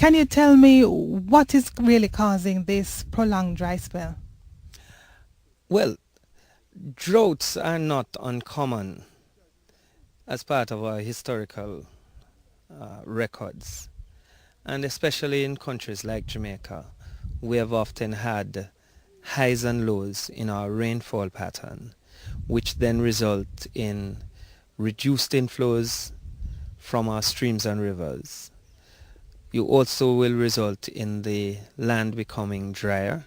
Can you tell me what is really causing this prolonged dry spell? Well, droughts are not uncommon as part of our historical records, and especially in countries like Jamaica, we have often had highs and lows in our rainfall pattern, which then result in reduced inflows from our streams and rivers. You also will result in the land becoming drier,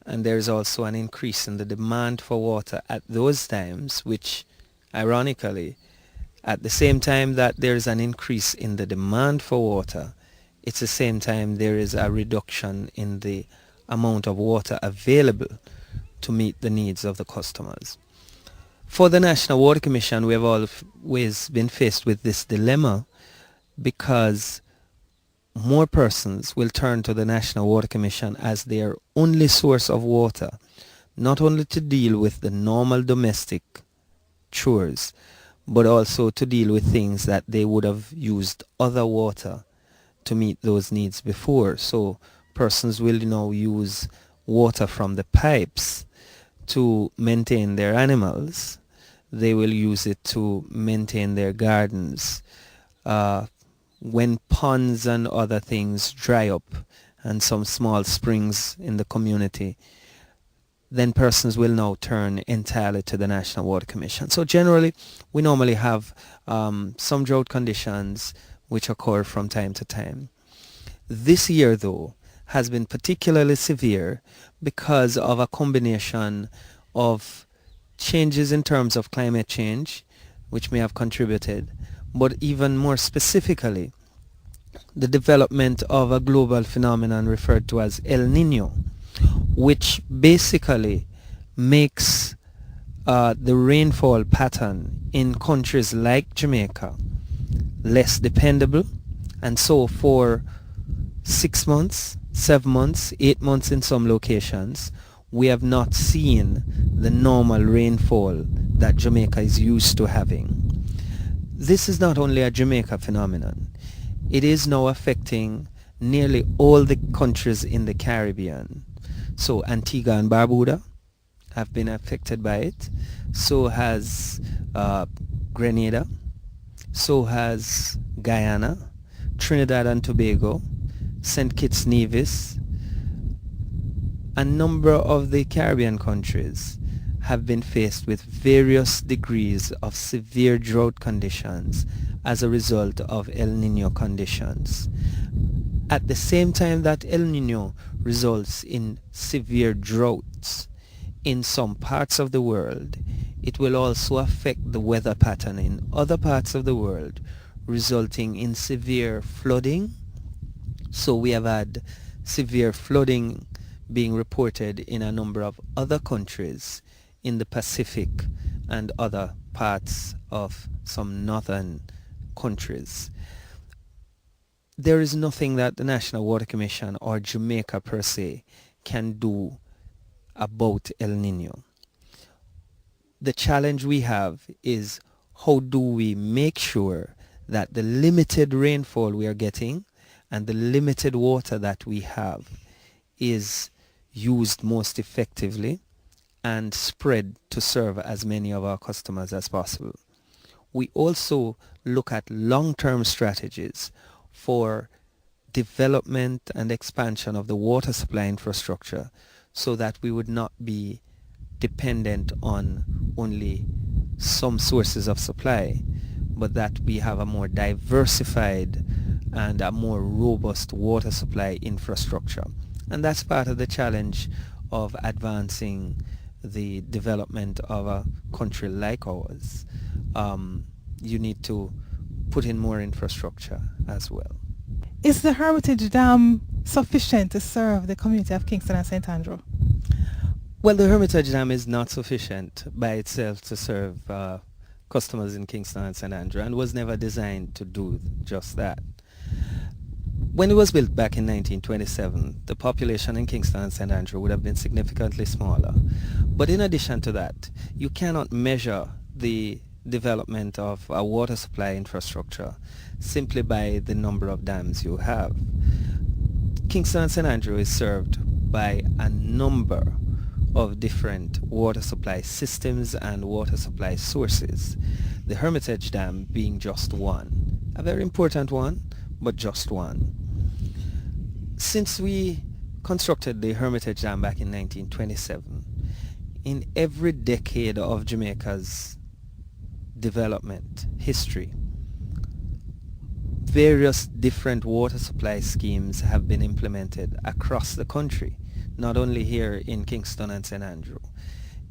and there is also an increase in the demand for water at those times, which ironically, at the same time that there is an increase in the demand for water, it's the same time there is a reduction in the amount of water available to meet the needs of the customers. For the National Water Commission, we have always been faced with this dilemma because more persons will turn to the National Water Commission as their only source of water, not only to deal with the normal domestic chores, but also to deal with things that they would have used other water to meet those needs before. So persons will now use water from the pipes to maintain their animals. They will use it to maintain their gardens. When ponds and other things dry up and some small springs in the community, then persons will now turn entirely to the National Water Commission. So generally, we normally have some drought conditions which occur from time to time. This year, though, has been particularly severe because of a combination of changes in terms of climate change, which may have contributed, but even more specifically, the development of a global phenomenon referred to as El Nino, which basically makes the rainfall pattern in countries like Jamaica less dependable. And so for 6 months, 7 months, 8 months in some locations, we have not seen the normal rainfall that Jamaica is used to having. This is not only a Jamaica phenomenon. It is now affecting nearly all the countries in the Caribbean. So Antigua and Barbuda have been affected by it. So has Grenada. So has Guyana, Trinidad and Tobago, St. Kitts Nevis. A number of the Caribbean countries have been faced with various degrees of severe drought conditions as a result of El Nino conditions. At the same time that El Nino results in severe droughts in some parts of the world, it will also affect the weather pattern in other parts of the world, resulting in severe flooding. So we have had severe flooding being reported in a number of other countries in the Pacific and other parts of some northern countries. There is nothing that the National Water Commission or Jamaica per se can do about El Nino. The challenge we have is how do we make sure that the limited rainfall we are getting and the limited water that we have is used most effectively and spread to serve as many of our customers as possible. We also look at long-term strategies for development and expansion of the water supply infrastructure so that we would not be dependent on only some sources of supply, but that we have a more diversified and a more robust water supply infrastructure. And that's part of the challenge of advancing the development of a country like ours. You need to put in more infrastructure as well. Is the Hermitage Dam sufficient to serve the community of Kingston and St. Andrew? Well, the Hermitage Dam is not sufficient by itself to serve customers in Kingston and St. Andrew and was never designed to do just that. When it was built back in 1927, the population in Kingston and St. Andrew would have been significantly smaller. But in addition to that, you cannot measure the development of a water supply infrastructure simply by the number of dams you have. Kingston and St. Andrew is served by a number of different water supply systems and water supply sources. The Hermitage Dam being just one. A very important one, but just one. Since we constructed the Hermitage Dam back in 1927, in every decade of Jamaica's development history, various different water supply schemes have been implemented across the country, not only here in Kingston and St. Andrew.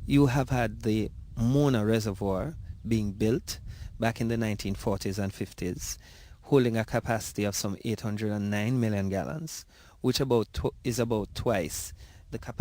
You have had the Mona Reservoir being built back in the 1940s and 50s, holding a capacity of some 809 million gallons, which is about twice the capacity